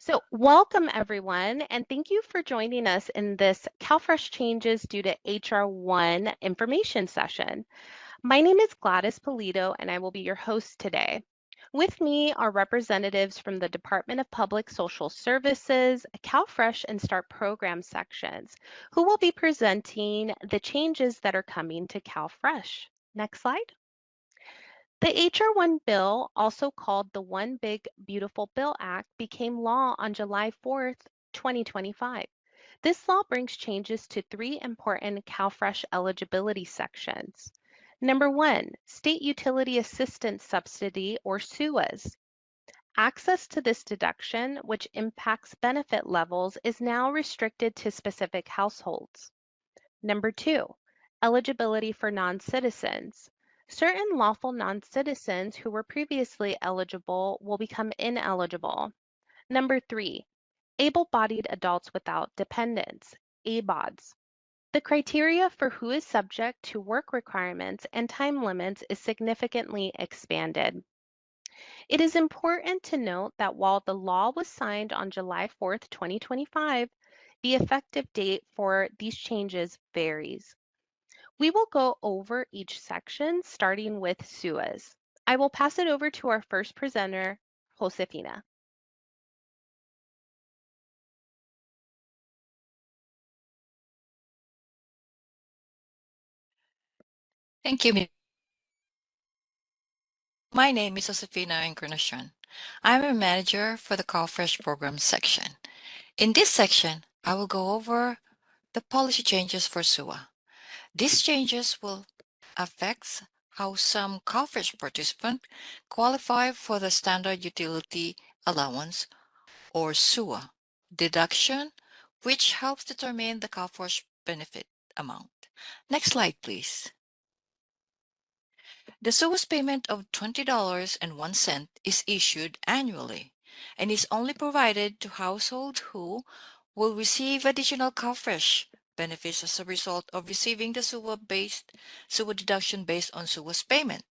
So, welcome everyone, and thank you for joining us in this CalFresh Changes Due to HR1 information session. My name is Gladys Polito, and I will be your host today. With me are representatives from the Department of Public Social Services, CalFresh, and START program sections, who will be presenting the changes that are coming to CalFresh. Next slide. The HR1 bill, also called the One Big Beautiful Bill Act, became law on July 4th, 2025. This law brings changes to three important CalFresh eligibility sections. Number one, State Utility Assistance Subsidy, or SUAS. Access to this deduction, which impacts benefit levels, is now restricted to specific households. Number two, eligibility for non-citizens. Certain lawful non-citizens who were previously eligible will become ineligible. Number three, able-bodied adults without dependents, ABAWDs. The criteria for who is subject to work requirements and time limits is significantly expanded. It is important to note that while the law was signed on July 4th, 2025, the effective date for these changes varies. We will go over each section starting with SUAS. I will pass it over to our first presenter, Josefina. Thank you. My name is Josefina Encarnacion. I'm a manager for the CalFresh program section. In this section, I will go over the policy changes for SUA. These changes will affect how some CalFresh participants qualify for the Standard Utility Allowance, or SUA, deduction, which helps determine the CalFresh benefit amount. Next slide, please. The SUAS payment of $20.01 is issued annually and is only provided to households who will receive additional CalFresh benefits as a result of receiving the SUA deduction based on SUAS payment,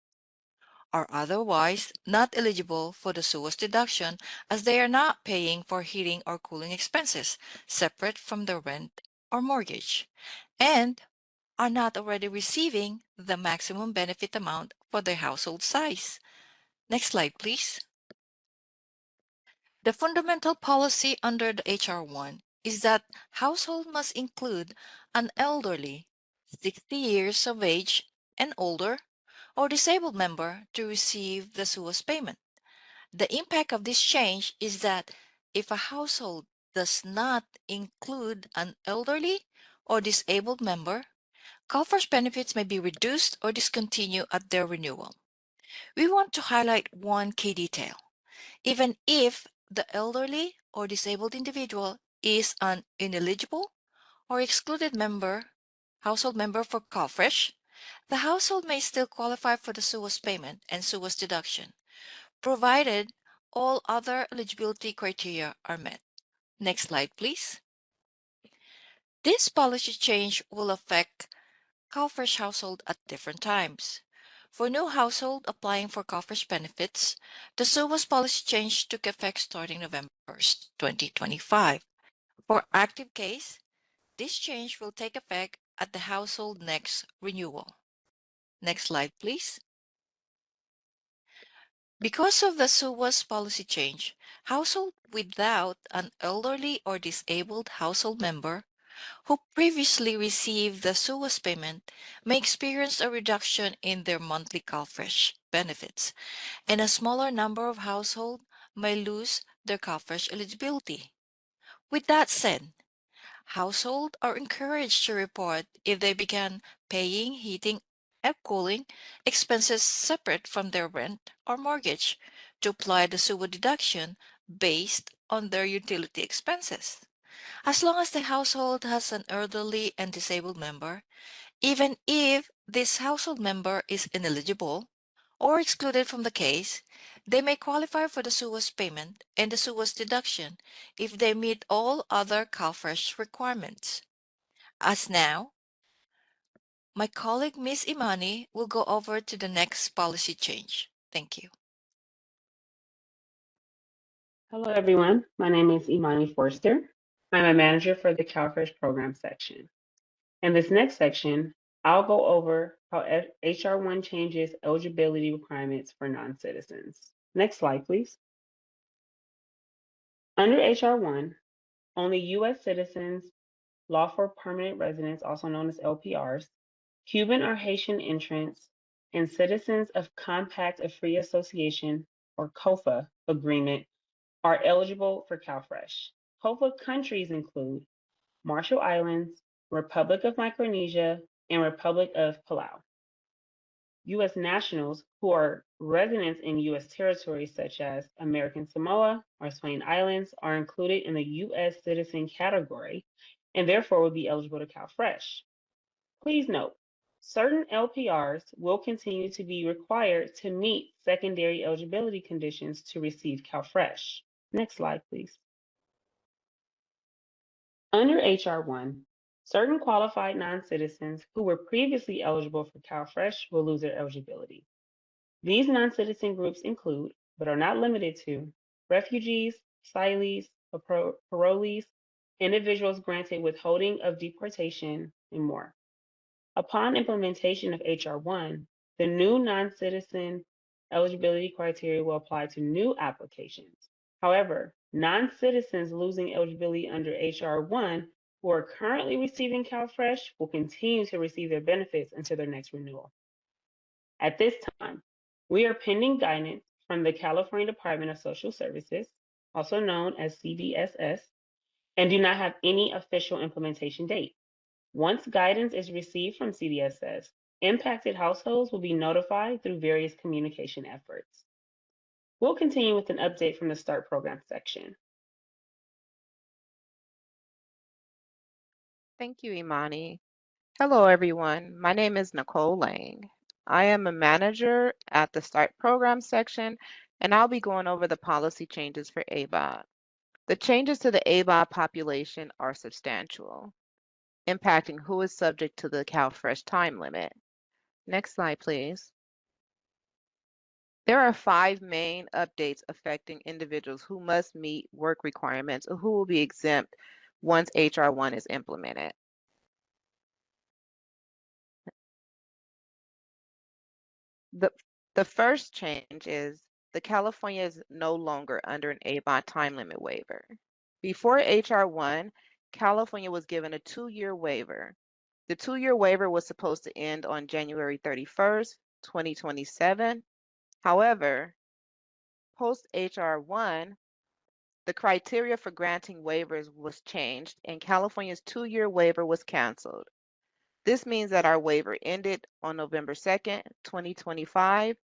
are otherwise not eligible for the SUAS deduction as they are not paying for heating or cooling expenses separate from their rent or mortgage, and are not already receiving the maximum benefit amount for their household size. Next slide, please. The fundamental policy under the HR1 is that household must include an elderly, 60 years of age and older, or disabled member to receive the SUAS payment. The impact of this change is that if a household does not include an elderly or disabled member, CalFresh benefits may be reduced or discontinued at their renewal. We want to highlight one key detail. Even if the elderly or disabled individual is an ineligible or excluded household member for CalFresh, the household may still qualify for the SUAS payment and SUAS deduction, provided all other eligibility criteria are met. Next slide, please. This policy change will affect CalFresh household at different times. For new household applying for CalFresh benefits, the SUAS policy change took effect starting November 1st, 2025. For active case, this change will take effect at the household next renewal. Next slide, please. Because of the SUAS policy change, household without an elderly or disabled household member who previously received the SUAS payment may experience a reduction in their monthly CalFresh benefits, and a smaller number of households may lose their CalFresh eligibility. With that said, households are encouraged to report if they began paying heating and cooling expenses separate from their rent or mortgage to apply the SUA deduction based on their utility expenses. As long as the household has an elderly and disabled member, even if this household member is ineligible or excluded from the case, they may qualify for the SUAS payment and the SUAS deduction if they meet all other CalFresh requirements. As now, my colleague Ms. Imani will go over to the next policy change. Thank you. Hello, everyone. My name is Imani Forster. I'm a manager for the CalFresh program section. In this next section, I'll go over how HR1 changes eligibility requirements for non-citizens. Next slide, please. Under HR1, only U.S. citizens, lawful permanent residents, also known as LPRs, Cuban or Haitian entrants, and citizens of Compact of Free Association or COFA agreement are eligible for CalFresh. COFA countries include Marshall Islands, Republic of Micronesia, and Republic of Palau. U.S. nationals who are residents in U.S. territories such as American Samoa or Swain Islands are included in the U.S. citizen category and therefore will be eligible to CalFresh. Please note, certain LPRs will continue to be required to meet secondary eligibility conditions to receive CalFresh. Next slide, please. Under HR1, certain qualified non-citizens who were previously eligible for CalFresh will lose their eligibility. These non-citizen groups include, but are not limited to, refugees, asylees, parolees, individuals granted withholding of deportation, and more. Upon implementation of HR1, the new non-citizen eligibility criteria will apply to new applications. However, non-citizens losing eligibility under HR1 who are currently receiving CalFresh will continue to receive their benefits until their next renewal. At this time, we are pending guidance from the California Department of Social Services, also known as CDSS, and do not have any official implementation date. Once guidance is received from CDSS, impacted households will be notified through various communication efforts. We'll continue with an update from the START program section. Thank you, Imani. Hello, everyone. My name is Nicole Lang. I am a manager at the START program section, and I'll be going over the policy changes for ABAWD. The changes to the ABAWD population are substantial, impacting who is subject to the CalFresh time limit. Next slide, please. There are 5 main updates affecting individuals who must meet work requirements or who will be exempt once HR1 is implemented. The first change is the California is no longer under an ABAWD time limit waiver. Before HR1, California was given a 2-year waiver. The 2-year waiver was supposed to end on January 31st, 2027. However, post HR1, the criteria for granting waivers was changed and California's 2-year waiver was canceled. This means that our waiver ended on November 2nd, 2025,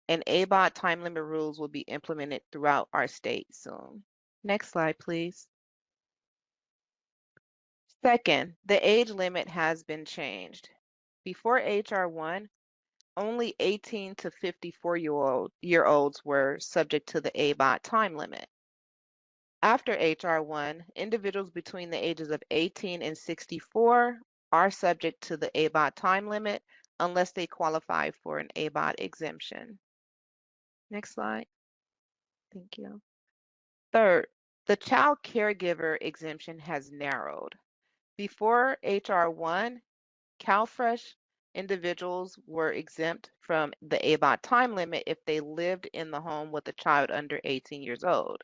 and ABAWD time limit rules will be implemented throughout our state soon. Next slide, please. Second, the age limit has been changed. Before HR1, only 18 to 54-year-olds were subject to the ABAWD time limit. After HR1, individuals between the ages of 18 and 64 are subject to the ABAWD time limit unless they qualify for an ABAWD exemption. Next slide. Thank you. Third, the child caregiver exemption has narrowed. Before HR1, CalFresh individuals were exempt from the ABAWD time limit if they lived in the home with a child under 18 years old.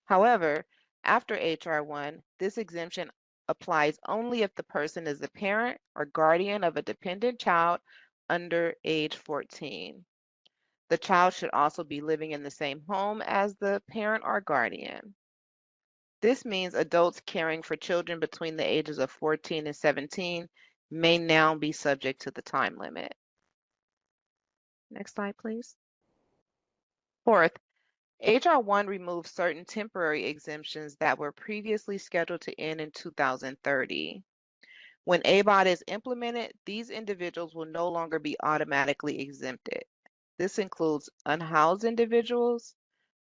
However, after HR1, this exemption applies only if the person is the parent or guardian of a dependent child under age 14. The child should also be living in the same home as the parent or guardian. This means adults caring for children between the ages of 14 and 17 may now be subject to the time limit. Next slide, please. Fourth, HR1 removed certain temporary exemptions that were previously scheduled to end in 2030. When ABAWD is implemented, these individuals will no longer be automatically exempted. This includes unhoused individuals,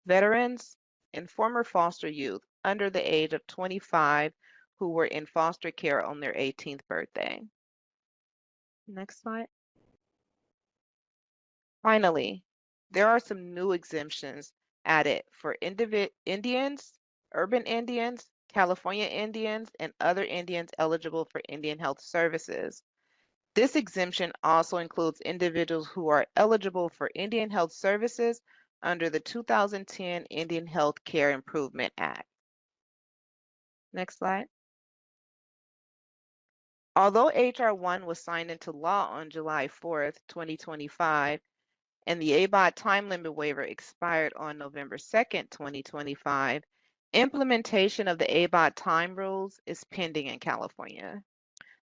veterans, and former foster youth under the age of 25 who were in foster care on their 18th birthday. Next slide. Finally, there are some new exemptions added for Indians, urban Indians, California Indians, and other Indians eligible for Indian Health Services. This exemption also includes individuals who are eligible for Indian Health Services under the 2010 Indian Health Care Improvement Act. Next slide. Although H.R. 1 was signed into law on July 4th, 2025, and the ABAWD time limit waiver expired on November 2nd, 2025, implementation of the ABAWD time rules is pending in California.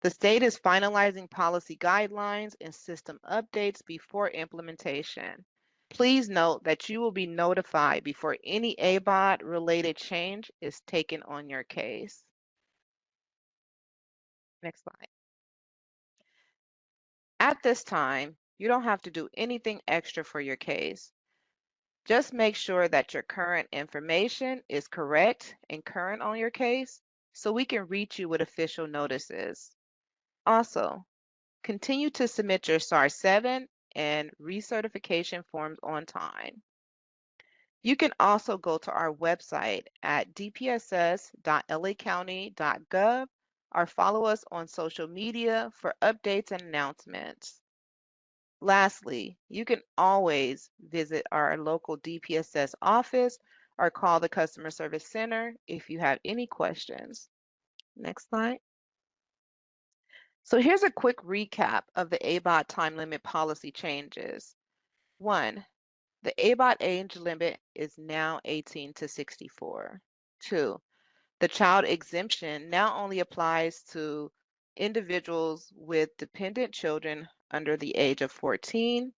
The state is finalizing policy guidelines and system updates before implementation. Please note that you will be notified before any ABAWD-related change is taken on your case. Next slide. At this time, you don't have to do anything extra for your case. Just make sure that your current information is correct and current on your case so we can reach you with official notices. Also, continue to submit your SAR 7 and recertification forms on time. You can also go to our website at dpss.lacounty.gov or follow us on social media for updates and announcements. Lastly, you can always visit our local DPSS office or call the Customer Service Center if you have any questions. Next slide. So here's a quick recap of the ABAWD time limit policy changes. 1. The ABAWD age limit is now 18 to 64. 2. The child exemption now only applies to individuals with dependent children under the age of 14.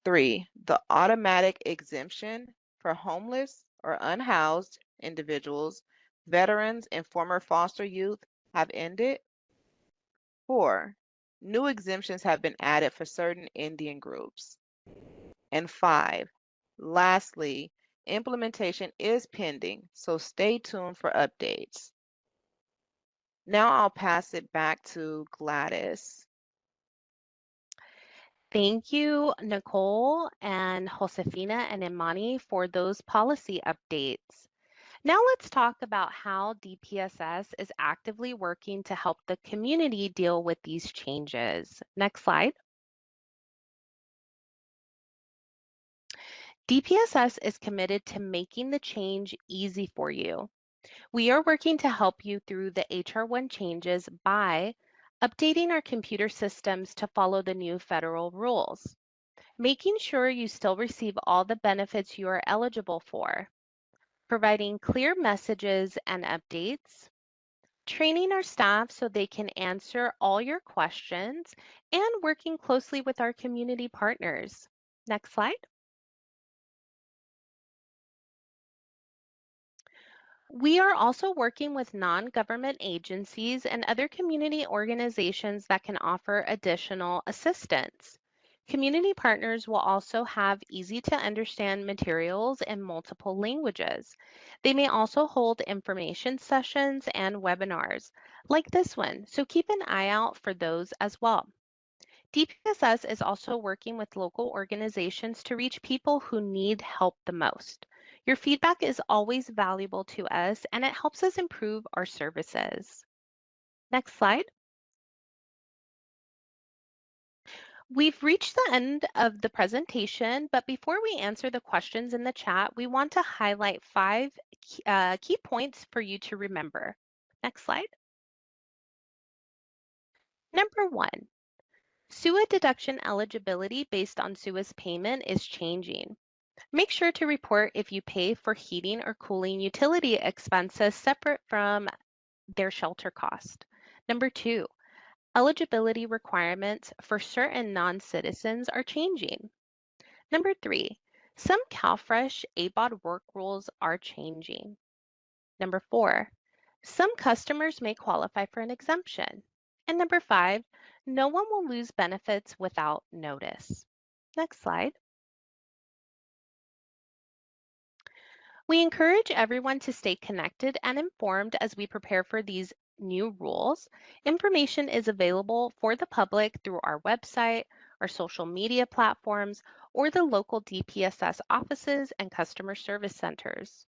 3. The automatic exemption for homeless or unhoused individuals, veterans, and former foster youth have ended. 4. New exemptions have been added for certain Indian groups. And 5. Lastly, implementation is pending, so stay tuned for updates. Now I'll pass it back to Gladys. Thank you, Nicole and Josefina and Imani for those policy updates. Now let's talk about how DPSS is actively working to help the community deal with these changes. Next slide. DPSS is committed to making the change easy for you. We are working to help you through the HR 1 changes by updating our computer systems to follow the new federal rules, making sure you still receive all the benefits you are eligible for, providing clear messages and updates, training our staff so they can answer all your questions, and working closely with our community partners. Next slide. We are also working with non-government agencies and other community organizations that can offer additional assistance. Community partners will also have easy to understand materials in multiple languages. They may also hold information sessions and webinars like this one, so keep an eye out for those as well. DPSS is also working with local organizations to reach people who need help the most. Your feedback is always valuable to us and it helps us improve our services. Next slide. We've reached the end of the presentation, but before we answer the questions in the chat, we want to highlight 5 key points for you to remember. Next slide. Number 1, SUA deduction eligibility based on SUAS payment is changing. Make sure to report if you pay for heating or cooling utility expenses separate from their shelter cost. Number 2, eligibility requirements for certain non-citizens are changing. Number 3, some CalFresh ABAWD work rules are changing. Number 4, some customers may qualify for an exemption. And number 5, no one will lose benefits without notice. Next slide. We encourage everyone to stay connected and informed as we prepare for these new rules. Information is available for the public through our website, our social media platforms, or the local DPSS offices and customer service centers.